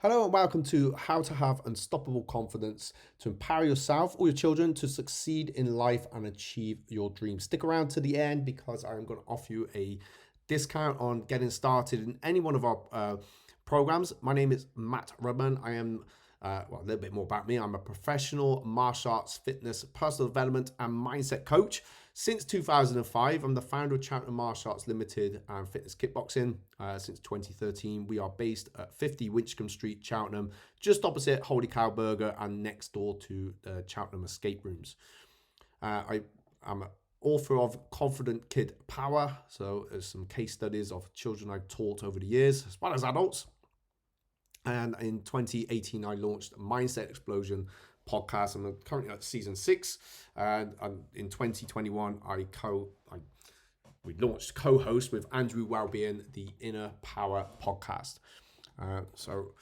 Hello and welcome to How to Have Unstoppable Confidence to empower yourself or your children to succeed in life and achieve your dreams. Stick around to the end because I'm going to offer you a discount on getting started in any one of our programs. My name is Matt Rudman. I am a little bit more about me. I'm a professional martial arts, fitness, personal development, and mindset coach. Since 2005, I'm the founder of Cheltenham Martial Arts Limited and Fitness Kickboxing. Since 2013, we are based at 50 Winchcombe Street, Cheltenham, just opposite Holy Cow Burger and next door to the Cheltenham Escape Rooms. I'm an author of Confident Kid Power, so there's some case studies of children I've taught over the years, as well as adults. And in 2018, I launched Mindset Explosion podcast. I'm currently at season 6. And in 2021, we launched co-host with Andrew Wellbeing, the Inner Power podcast. So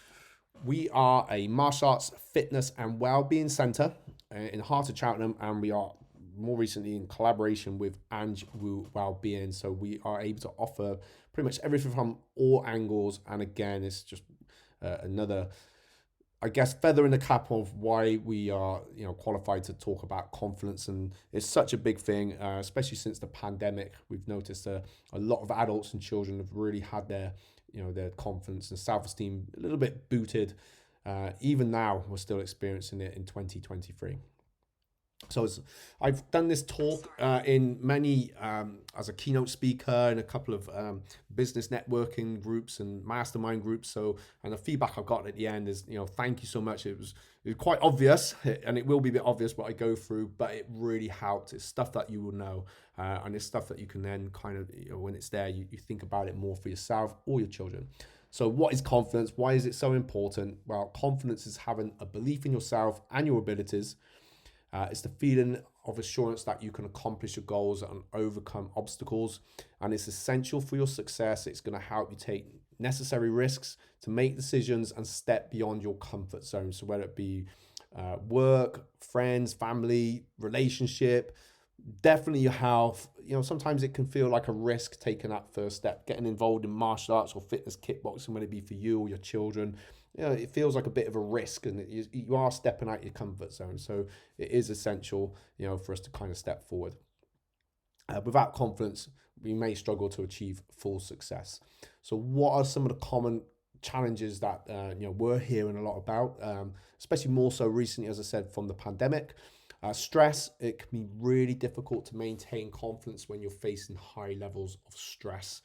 we are a martial arts, fitness, and wellbeing center in the heart of Cheltenham, and we are more recently in collaboration with Andrew Wellbeing. So we are able to offer pretty much everything from all angles. And again, it's just another, I guess, feather in the cap of why we are, qualified to talk about confidence. And it's such a big thing, especially since the pandemic. We've noticed a lot of adults and children have really had their confidence and self-esteem a little bit booted. Even now, we're still experiencing it in 2023. So I've done this talk in many, as a keynote speaker in a couple of business networking groups and mastermind groups. And the feedback I've got at the end is, thank you so much. It was quite obvious, and it will be a bit obvious what I go through, but it really helped. It's stuff that you will know, and it's stuff that you can then kind of, when it's there, you think about it more for yourself or your children. So what is confidence? Why is it so important? Well, confidence is having a belief in yourself and your abilities. It's the feeling of assurance that you can accomplish your goals and overcome obstacles. And it's essential for your success. It's going to help you take necessary risks to make decisions and step beyond your comfort zone. So whether it be work, friends, family, relationship, definitely your health. Sometimes it can feel like a risk taking that first step, getting involved in martial arts or fitness kickboxing, whether it be for you or your children. It feels like a bit of a risk, and you are stepping out your comfort zone. So it is essential, for us to kind of step forward. Without confidence, we may struggle to achieve full success. So what are some of the common challenges that we're hearing a lot about, especially more so recently, as I said, from the pandemic? Stress. It can be really difficult to maintain confidence when you're facing high levels of stress.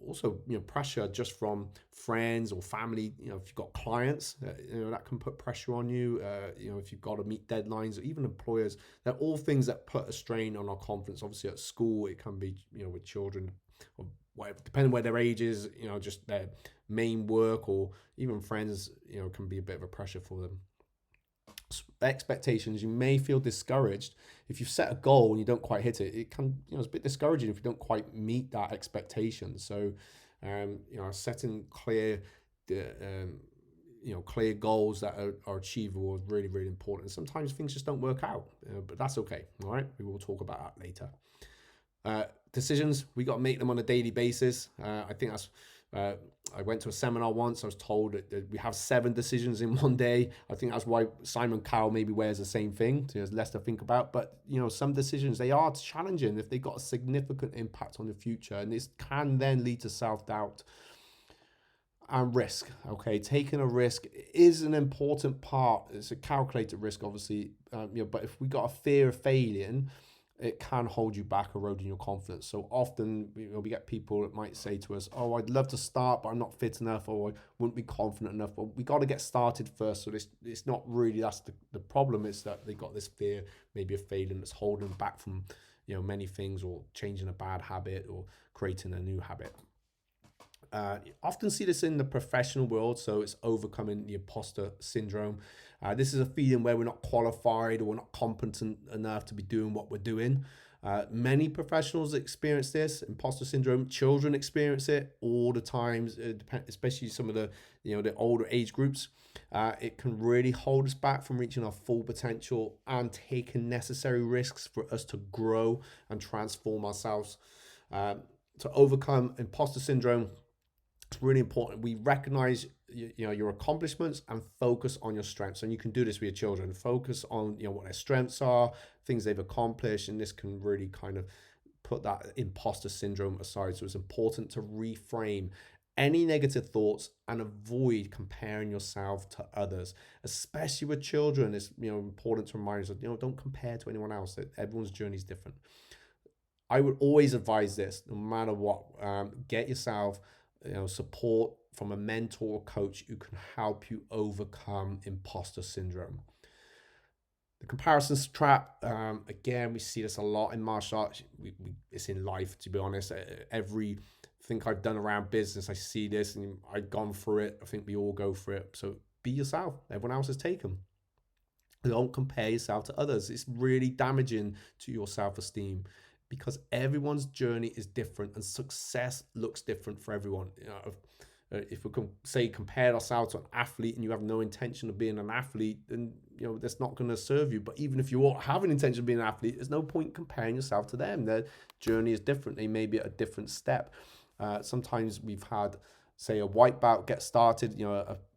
Also, pressure just from friends or family. If you've got clients, that can put pressure on you. If you've got to meet deadlines, or even employers, they're all things that put a strain on our confidence. Obviously, at school, it can be, with children, or whatever, depending where their age is, just their main work, or even friends, can be a bit of a pressure for them. Expectations. You may feel discouraged if you've set a goal and you don't quite hit it. It can, it's a bit discouraging if you don't quite meet that expectation. So, setting clear, clear goals that are achievable is really, really important. Sometimes things just don't work out, but that's okay. All right, we will talk about that later. Decisions, we got to make them on a daily basis. I think that's. I went to a seminar once. I was told that we have 7 decisions in one day. I think that's why Simon Cowell maybe wears the same thing. So there's less to think about. But, some decisions, they are challenging if they've got a significant impact on the future. And this can then lead to self-doubt and risk. Okay, taking a risk is an important part. It's a calculated risk, obviously. But if we got a fear of failing, it can hold you back, eroding your confidence. So often we get people that might say to us, oh, I'd love to start, but I'm not fit enough, or I wouldn't be confident enough. But we got to get started first. So it's not really, that's the problem, is that they got this fear maybe of failing that's holding them back from many things, or changing a bad habit or creating a new habit. Often see this in the professional world, so it's overcoming the imposter syndrome. This is a feeling where we're not qualified or we're not competent enough to be doing what we're doing. Many professionals experience this, imposter syndrome. Children experience it all the time, especially some of the older age groups. It can really hold us back from reaching our full potential and taking necessary risks for us to grow and transform ourselves. To overcome imposter syndrome, it's really important. We recognize your accomplishments and focus on your strengths. And you can do this with your children. Focus on what their strengths are, things they've accomplished, and this can really kind of put that imposter syndrome aside. So it's important to reframe any negative thoughts and avoid comparing yourself to others, especially with children. It's important to remind us, don't compare to anyone else. Everyone's journey is different. I would always advise this, no matter what. Get yourself support from a mentor or coach who can help you overcome imposter syndrome. The comparisons trap, again, we see this a lot in martial arts. It's in life, to be honest. Everything I've done around business, I see this, and I've gone through it. I think we all go through it. So be yourself. Everyone else is taken. Don't compare yourself to others. It's really damaging to your self-esteem, because everyone's journey is different and success looks different for everyone. If we can say compare ourselves to an athlete and you have no intention of being an athlete, then that's not going to serve you. But even if you have an intention of being an athlete, there's no point comparing yourself to them. Their journey is different. They may be at a different step. Sometimes we've had, say, a white belt get started,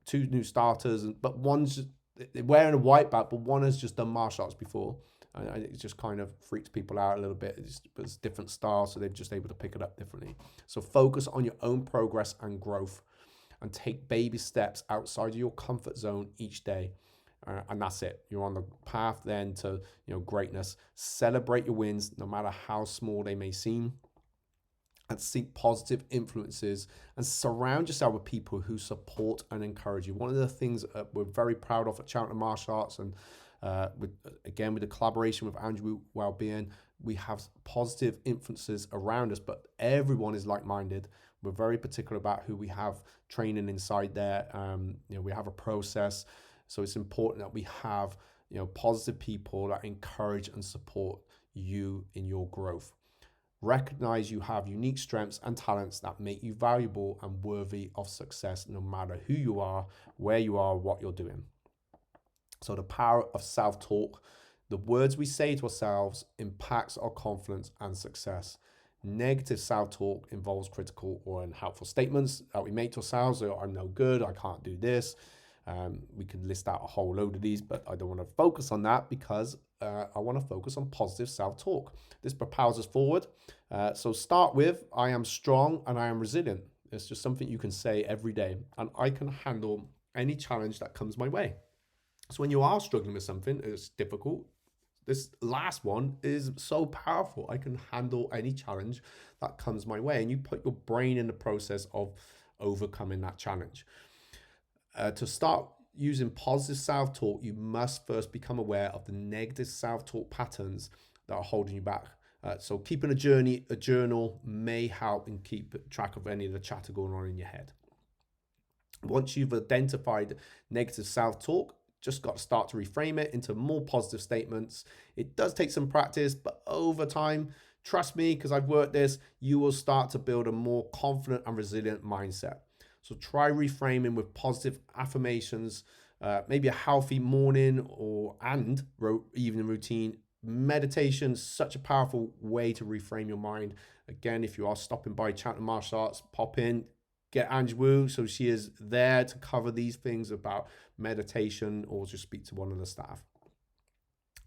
two new starters, but they're wearing a white belt, but one has just done martial arts before. And it just kind of freaks people out a little bit. It's different styles, so they're just able to pick it up differently. So focus on your own progress and growth, and take baby steps outside of your comfort zone each day. And that's it. You're on the path then to greatness. Celebrate your wins, no matter how small they may seem, and seek positive influences and surround yourself with people who support and encourage you. One of the things we're very proud of at Cheltenham Martial Arts, and with the collaboration with Andrew Wellbeing, we have positive influences around us, but everyone is like-minded. We're very particular about who we have training inside there. We have a process, so it's important that we have positive people that encourage and support you in your growth. Recognize you have unique strengths and talents that make you valuable and worthy of success, no matter who you are, where you are, what you're doing. So the power of self-talk. The words we say to ourselves impacts our confidence and success. Negative self-talk involves critical or unhelpful statements that we make to ourselves. So, I'm no good, I can't do this. We could list out a whole load of these, but I don't want to focus on that, because I want to focus on positive self-talk. This propels us forward. So start with, I am strong and I am resilient. It's just something you can say every day, and I can handle any challenge that comes my way. So when you are struggling with something, it's difficult, this last one is so powerful. I can handle any challenge that comes my way. And you put your brain in the process of overcoming that challenge. To start using positive self-talk, you must first become aware of the negative self-talk patterns that are holding you back. So keeping a journal may help and keep track of any of the chatter going on in your head. Once you've identified negative self-talk, just got to start to reframe it into more positive statements. It does take some practice, but over time, trust me, because I've worked this, you will start to build a more confident and resilient mindset. So try reframing with positive affirmations, maybe a healthy morning and evening routine. Meditation is such a powerful way to reframe your mind. Again, if you are stopping by Cheltenham Martial Arts, pop in, get Ange Wu, so she is there to cover these things about meditation, or just speak to one of the staff.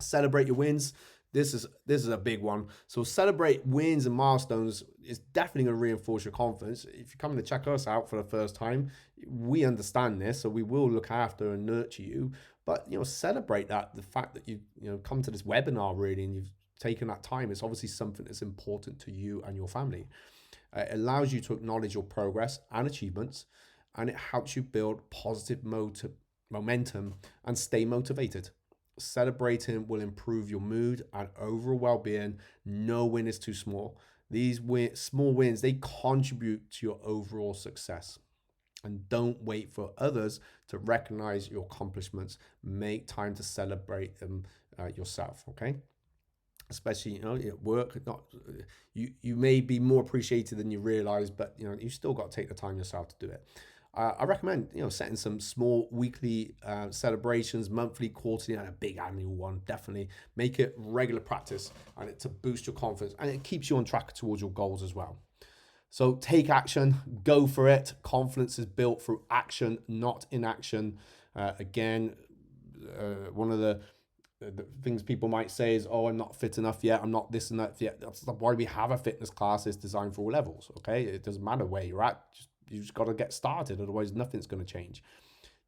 Celebrate your wins. This is a big one. So celebrate wins and milestones is definitely going to reinforce your confidence. If you're coming to check us out for the first time, we understand this, so we will look after and nurture you. But celebrate that, the fact that you come to this webinar really, and you've taken that time. It's obviously something that's important to you and your family. It allows you to acknowledge your progress and achievements, and it helps you build positive momentum and stay motivated. Celebrating will improve your mood and overall well-being. No win is too small. These small wins, they contribute to your overall success. And don't wait for others to recognize your accomplishments. Make time to celebrate them yourself, okay? Especially at work. You may be more appreciated than you realize, but you still got to take the time yourself to do it. I recommend setting some small weekly celebrations, monthly, quarterly, and a big annual one. Definitely make it regular practice, and to boost your confidence, and it keeps you on track towards your goals as well. So take action, go for it. Confidence is built through action, not inaction. Again, one of the things people might say is, oh, I'm not fit enough yet, I'm not this and that yet. That's why we have a fitness class. It's designed for all levels, okay? It doesn't matter where you're at, you just got to get started, otherwise nothing's going to change.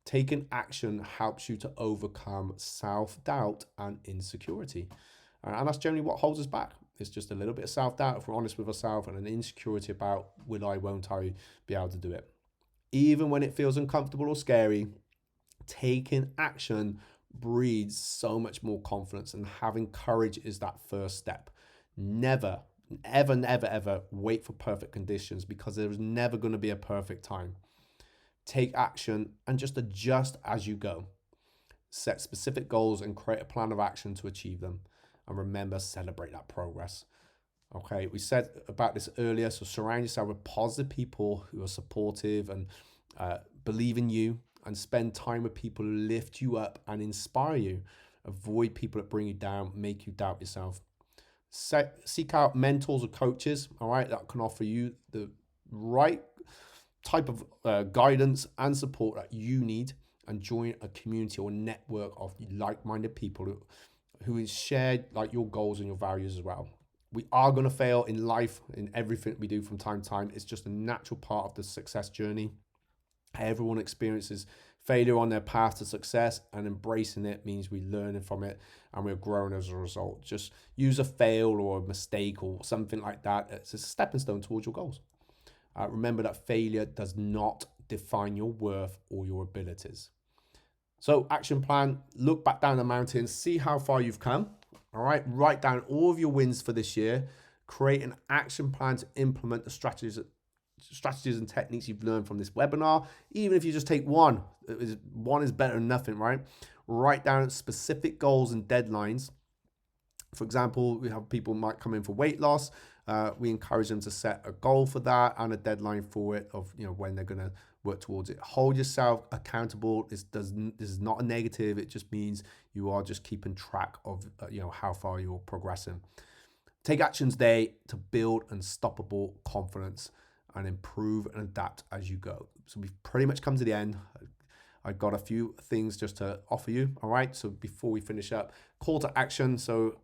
Taking action helps you to overcome self-doubt and insecurity. And that's generally what holds us back. It's just a little bit of self-doubt, if we're honest with ourselves, and an insecurity about will I, won't I be able to do it. Even when it feels uncomfortable or scary, taking action breeds so much more confidence, and having courage is that first step. Never, ever, never, ever wait for perfect conditions, because there is never going to be a perfect time. Take action and just adjust as you go. Set specific goals and create a plan of action to achieve them. And remember, celebrate that progress. Okay, we said about this earlier, so surround yourself with positive people who are supportive and believe in you, and spend time with people who lift you up and inspire you. Avoid people that bring you down, make you doubt yourself. Seek out mentors or coaches, all right, that can offer you the right type of guidance and support that you need, and join a community or network of like-minded people who share like your goals and your values as well. We are going to fail in life, in everything we do from time to time. It's just a natural part of the success journey. Everyone experiences failure on their path to success, and embracing it means we're learning from it and we're growing as a result. Just use a fail or a mistake or something like that as a stepping stone towards your goals. Remember that failure does not define your worth or your abilities. So action plan, look back down the mountain, see how far you've come. All right, write down all of your wins for this year, create an action plan to implement the strategies and techniques you've learned from this webinar. Even if you just take one is better than nothing, right? Write down specific goals and deadlines. For example, we have people might come in for weight loss. We encourage them to set a goal for that and a deadline for it of when they're going to work towards it. Hold yourself accountable. This is not a negative. It just means you are just keeping track of how far you're progressing. Take actions today to build unstoppable confidence and improve and adapt as you go. So we've pretty much come to the end. I've got a few things just to offer you. All right. So before we finish up, call to action. So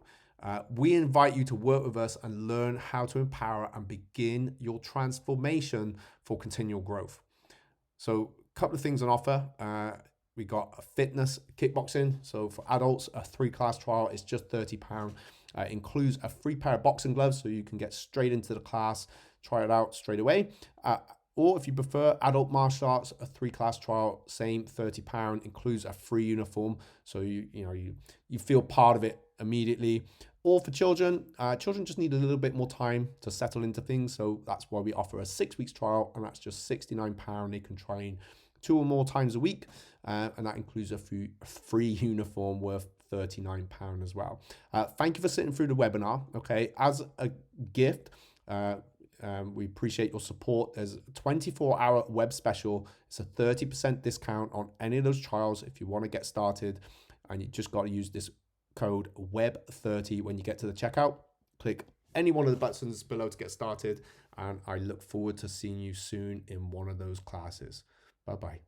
we invite you to work with us and learn how to empower and begin your transformation for continual growth. So a couple of things on offer. We got a fitness kickboxing. So for adults, a 3-class trial is just £30. Includes a free pair of boxing gloves, so you can get straight into the class, try it out straight away. Or if you prefer adult martial arts, a 3-class trial, same £30, includes a free uniform, so you feel part of it immediately. Or for children, children just need a little bit more time to settle into things, so that's why we offer a 6 weeks trial, and that's just £69. They can train 2 or more times a week, and that includes a free uniform worth £39 as well. Thank you for sitting through the webinar. Okay, as a gift, we appreciate your support. There's a 24-hour web special. It's a 30% discount on any of those trials if you want to get started, and you just got to use this code WEB30 when you get to the checkout. Click any one of the buttons below to get started, and I look forward to seeing you soon in one of those classes. Bye-bye.